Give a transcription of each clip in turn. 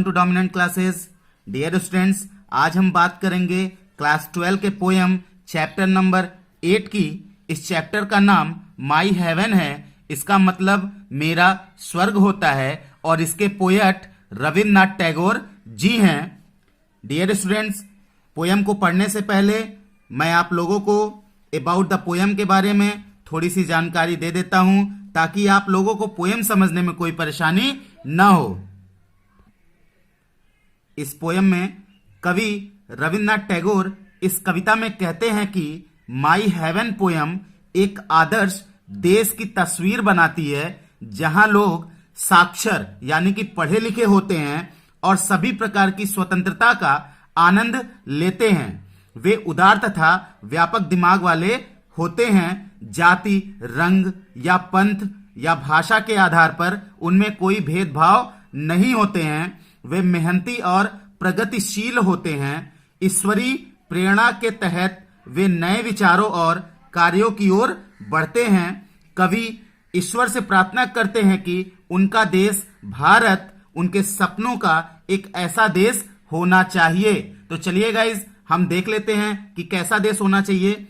Welcome to dominant classes. Dear students, आज हम बात करेंगे क्लास 12 के पोयम चैप्टर नंबर 8 की। इस चैप्टर का नाम माई हेवन है। इसका मतलब मेरा स्वर्ग होता है और इसके पोएट रविन्द्रनाथ टैगोर जी हैं। डियर स्टूडेंट्स, पोयम को पढ़ने से पहले मैं आप लोगों को अबाउट द पोयम के बारे में थोड़ी सी जानकारी दे देता हूं ताकि आप लोगों को पोयम समझने में कोई परेशानी ना हो। इस पोयम में कवि रविन्द्रनाथ टैगोर इस कविता में कहते हैं कि माई हेवन पोयम एक आदर्श देश की तस्वीर बनाती है जहां लोग साक्षर यानी कि पढ़े लिखे होते हैं और सभी प्रकार की स्वतंत्रता का आनंद लेते हैं। वे उदार तथा व्यापक दिमाग वाले होते हैं। जाति, रंग या पंथ या भाषा के आधार पर उनमें कोई भेदभाव नहीं होते हैं। वे मेहनती और प्रगतिशील होते हैं। ईश्वरीय प्रेरणा के तहत वे नए विचारों और कार्यों की ओर बढ़ते हैं। कवि ईश्वर से प्रार्थना करते हैं कि उनका देश भारत उनके सपनों का एक ऐसा देश होना चाहिए। तो चलिए गाइज, हम देख लेते हैं कि कैसा देश होना चाहिए।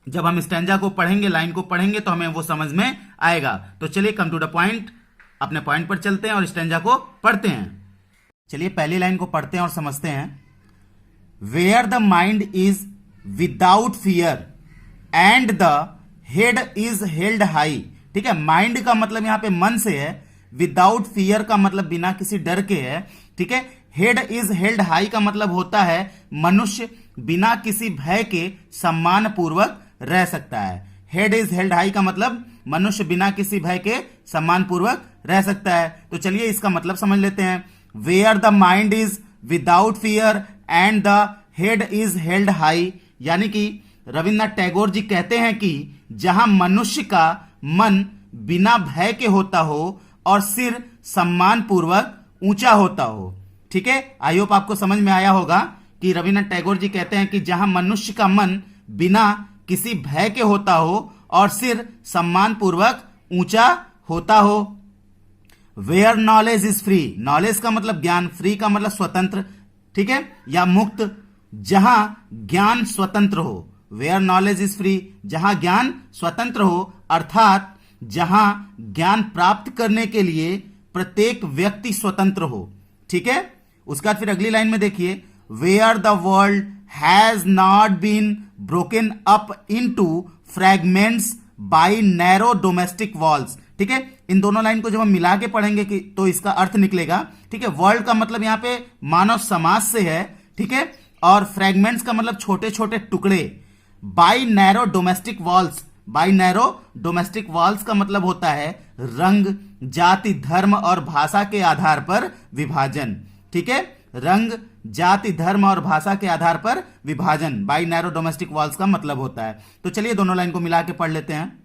जब हम स्टैंजा को पढ़ेंगे, लाइन को पढ़ेंगे, तो हमें वो समझ में आएगा। तो चलिए कम टू द पॉइंट, अपने पॉइंट पर चलते हैं और स्टैंजा को पढ़ते हैं। चलिए पहली लाइन को पढ़ते हैं और समझते हैं। Where the mind is without fear and the head is held high. ठीक है, माइंड का मतलब यहां पे मन से है। विदाउट फियर का मतलब बिना किसी डर के है। ठीक है, हेड इज हेल्ड हाई का मतलब होता है मनुष्य बिना किसी भय के सम्मान पूर्वक रह सकता है। हेड इज हेल्ड हाई का मतलब मनुष्य बिना किसी भय के सम्मान पूर्वक रह सकता है। तो चलिए इसका मतलब समझ लेते हैं। Where the mind is without fear and the head is held high, यानी कि रविन्द्रनाथ टैगोर जी कहते हैं कि जहां मनुष्य का मन बिना भय के होता हो और सिर सम्मान पूर्वक ऊंचा होता हो। ठीक है, आई होप आपको समझ में आया होगा कि रविन्द्रनाथ टैगोर जी कहते हैं कि जहां मनुष्य का मन बिना किसी भय के होता हो और सिर सम्मान पूर्वक ऊंचा होता हो। Where knowledge is free, knowledge का मतलब ज्ञान, फ्री का मतलब स्वतंत्र, ठीक है, या मुक्त। जहां ज्ञान स्वतंत्र हो, वेयर नॉलेज इज फ्री, जहां ज्ञान स्वतंत्र हो, अर्थात जहां ज्ञान प्राप्त करने के लिए प्रत्येक व्यक्ति स्वतंत्र हो। ठीक है, उसके बाद फिर अगली लाइन में देखिए, where the world has not been broken up into fragments by narrow domestic walls. ठीक है, इन दोनों लाइन को जब हम मिला के पढ़ेंगे कि तो इसका अर्थ निकलेगा। ठीक है, वर्ल्ड का मतलब यहां पे मानव समाज से है। ठीक है, और फ्रैगमेंट्स का मतलब छोटे छोटे टुकड़े। By narrow domestic walls, by narrow domestic walls का मतलब होता है रंग, जाति, धर्म और भाषा के आधार पर विभाजन। ठीक है, रंग, जाति, धर्म और भाषा के आधार पर विभाजन बाय नैरो डोमेस्टिक वॉल्स का मतलब होता है। तो चलिए दोनों लाइन को मिला के पढ़ लेते हैं।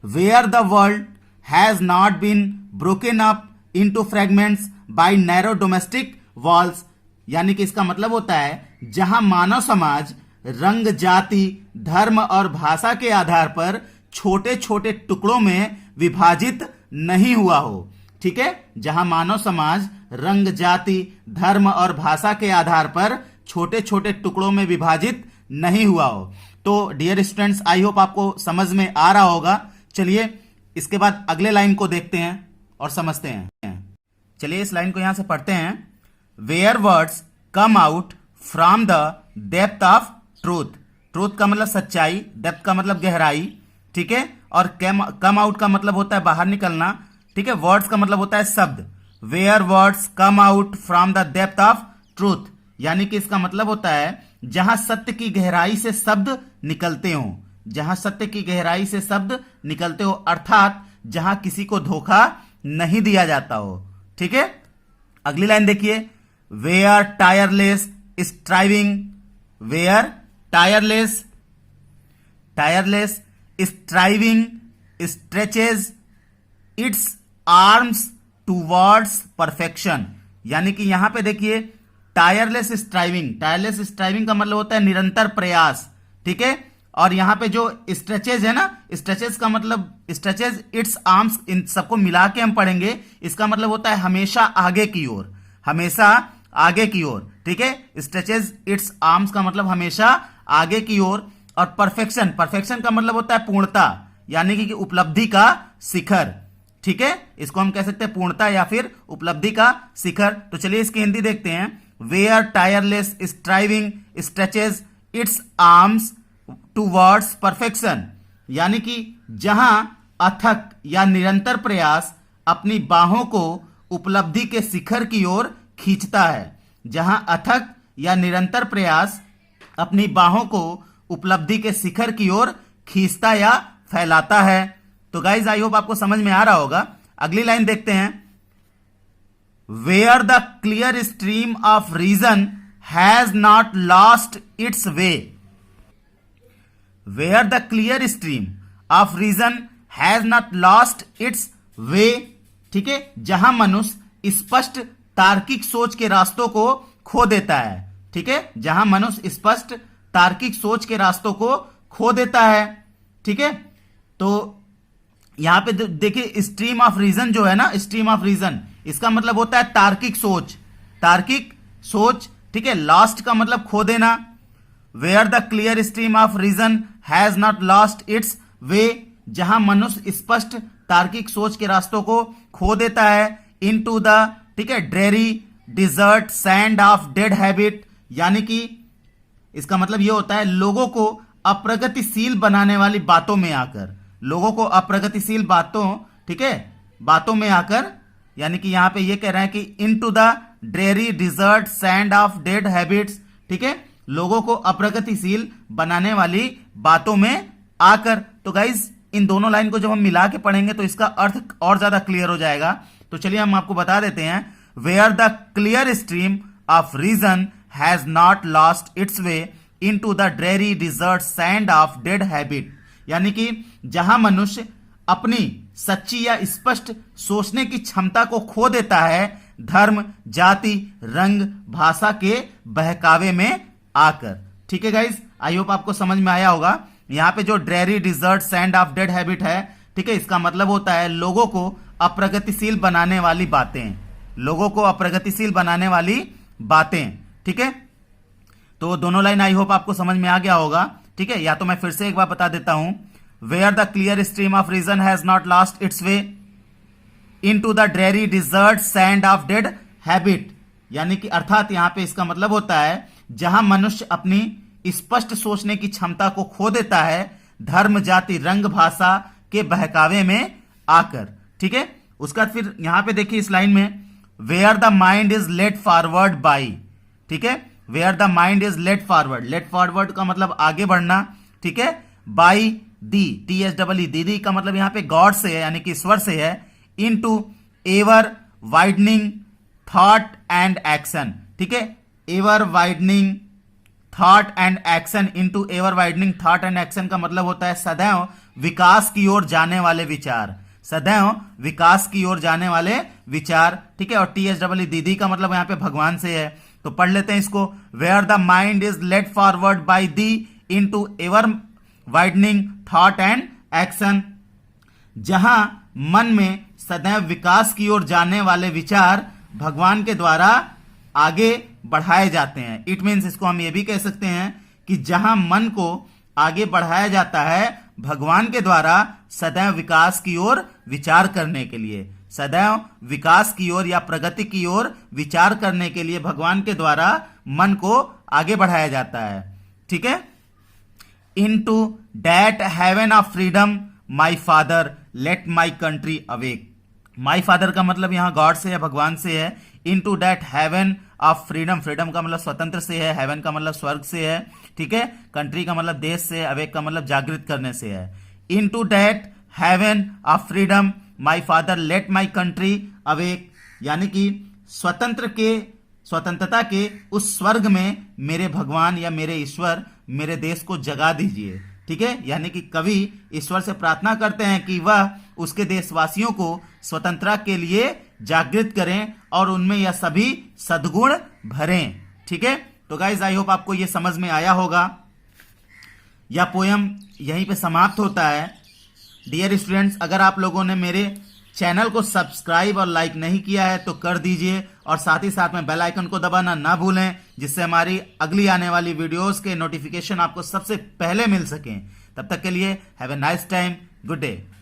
Where the world has not been broken up into fragments by narrow domestic walls, यानी कि इसका मतलब होता है जहां मानव समाज रंग, जाति, धर्म और भाषा के आधार पर छोटे छोटे टुकड़ों में विभाजित नहीं हुआ हो। ठीक है, जहां मानव समाज रंग, जाति, धर्म और भाषा के आधार पर छोटे छोटे टुकड़ों में विभाजित नहीं हुआ हो। तो डियर स्टूडेंट्स, आई होप आपको समझ में आ रहा होगा। चलिए इसके बाद अगले लाइन को देखते हैं और समझते हैं। चलिए इस लाइन को यहां से पढ़ते हैं। Where words come out from the depth of truth, truth का मतलब सच्चाई, डेप्थ का मतलब गहराई। ठीक है, और कम आउट का मतलब होता है बाहर निकलना। ठीक है, वर्ड्स का मतलब होता है शब्द। Where words come out from the depth of truth, यानी कि इसका मतलब होता है जहां सत्य की गहराई से शब्द निकलते हो, जहां सत्य की गहराई से शब्द निकलते हो, अर्थात जहां किसी को धोखा नहीं दिया जाता हो। ठीक है, अगली लाइन देखिए। Where tireless striving, where tireless striving stretches its arms towards perfection, यानी कि यहां पे देखिए टायरलेस स्ट्राइविंग का मतलब होता है निरंतर प्रयास। ठीक है, और यहां पे जो स्ट्रेचेज है ना, स्ट्रेचेज का मतलब स्ट्रेचेज इट्स आर्म्स, इन सबको मिला के हम पढ़ेंगे। इसका मतलब होता है हमेशा आगे की ओर, हमेशा आगे की ओर, ठीक है। स्ट्रेचेज इट्स आर्म्स का मतलब हमेशा आगे की ओर। और परफेक्शन, परफेक्शन का मतलब होता है पूर्णता, यानी कि उपलब्धि का शिखर, ठीक है। इसको हम कह सकते हैं पूर्णता या फिर उपलब्धि का शिखर। तो चलिए इसकी हिंदी देखते हैं। Where tireless striving stretches its arms towards perfection, यानी कि जहां अथक या निरंतर प्रयास अपनी बाहों को उपलब्धि के शिखर की ओर खींचता है। जहां अथक या निरंतर प्रयास अपनी बाहों को उपलब्धि के शिखर की ओर खींचता या फैलाता है। तो गाइज आई होप आपको समझ में आ रहा होगा। अगली लाइन देखते हैं। Where the clear stream of reason has not lost its way, where the clear stream of reason has not lost its way, ठीक है। जहां मनुष्य स्पष्ट तार्किक सोच के रास्तों को खो देता है, ठीक है। जहां मनुष्य स्पष्ट तार्किक सोच के रास्तों को खो देता है, ठीक है। तो यहां पे देखिए स्ट्रीम ऑफ रीजन जो है ना, स्ट्रीम ऑफ रीजन इसका मतलब होता है तार्किक सोच, तार्किक सोच, ठीक है। लॉस्ट का मतलब खो देना। Where the clear stream of reason has not lost its way, जहां मनुष्य स्पष्ट तार्किक सोच के रास्तों को खो देता है। इनटू द, ठीक है, dreary desert sand of dead habit, यानी कि इसका मतलब यह होता है लोगों को अप्रगतिशील बनाने वाली बातों में आकर, लोगों को अप्रगतिशील बातों, ठीक है, बातों में आकर, यानी कि यहां पे ये कह रहे हैं कि into the dreary desert sand of dead habits, ठीक है, लोगों को अप्रगतिशील बनाने वाली बातों में आकर। तो गाइज इन दोनों लाइन को जब हम मिला के पढ़ेंगे तो इसका अर्थ और ज्यादा क्लियर हो जाएगा। तो चलिए हम आपको बता देते हैं। Where the clear stream of reason has not lost its way into the dreary desert sand of dead habit, यानी कि जहां मनुष्य अपनी सच्ची या स्पष्ट सोचने की क्षमता को खो देता है धर्म, जाति, रंग, भाषा के बहकावे में आकर, ठीक है गाइज। आई होप आपको समझ में आया होगा। यहां पे जो dreary desert sand of dead habit है, ठीक है, इसका मतलब होता है लोगों को अप्रगतिशील बनाने वाली बातें, लोगों को अप्रगतिशील बनाने वाली बातें, ठीक है। तो दोनों लाइन आई होप आपको समझ में आ गया होगा, ठीक है। या तो मैं फिर से एक बार बता देता हूं। Where the clear stream of reason has not lost its way into the dreary desert sand of dead habit, यानी कि अर्थात यहां पे इसका मतलब होता है जहां मनुष्य अपनी स्पष्ट सोचने की क्षमता को खो देता है धर्म, जाति, रंग, भाषा के बहकावे में आकर, ठीक है। उसके बाद फिर यहां पे देखिए इस लाइन में where the mind is led forward by, ठीक है, where the mind is led forward, led forward का मतलब आगे बढ़ना, ठीक है, बाई दी, THEE, दीदी का मतलब यहां पे गॉड से है, यानी कि ईश्वर से है। Into ever widening thought and action, ठीक है, ever widening thought and action, into ever widening thought and action का मतलब होता है सदैव विकास की ओर जाने वाले विचार, सदैव विकास की ओर जाने वाले विचार, ठीक है। और THEE, दीदी का मतलब यहां पे भगवान से है। तो पढ़ लेते हैं इसको। Where the mind is led forward by the into ever widening thought and action, जहां मन में सदैव विकास की ओर जाने वाले विचार भगवान के द्वारा आगे बढ़ाए जाते हैं। इट मीन्स इसको हम ये भी कह सकते हैं कि जहां मन को आगे बढ़ाया जाता है भगवान के द्वारा सदैव विकास की ओर विचार करने के लिए, सदैव विकास की ओर या प्रगति की ओर विचार करने के लिए भगवान के द्वारा मन को आगे बढ़ाया जाता है, ठीक है। Into that heaven of freedom my father let my country awake, my father का मतलब यहां गॉड से है, भगवान से है। Into that heaven of freedom, freedom का मतलब स्वतंत्र से है, हेवन का मतलब स्वर्ग से है, ठीक है। कंट्री का मतलब देश से, अवेक का मतलब जागृत करने से है। Into that heaven of freedom my father let my country awake, यानी कि स्वतंत्रता के उस स्वर्ग में मेरे भगवान या मेरे ईश्वर मेरे देश को जगा दीजिए, ठीक है। यानी कि कवि ईश्वर से प्रार्थना करते हैं कि वह उसके देशवासियों को स्वतंत्रता के लिए जागृत करें और उनमें यह सभी सद्गुण भरें, ठीक है। तो गाइज आई होप आपको यह समझ में आया होगा। यह पोयम यहीं पे समाप्त होता है। डियर स्टूडेंट्स, अगर आप लोगों ने मेरे चैनल को सब्सक्राइब और लाइक नहीं किया है तो कर दीजिए और साथ ही साथ में बेल आइकन को दबाना ना भूलें, जिससे हमारी अगली आने वाली वीडियोस के नोटिफिकेशन आपको सबसे पहले मिल सकें। तब तक के लिए have a nice time, good day.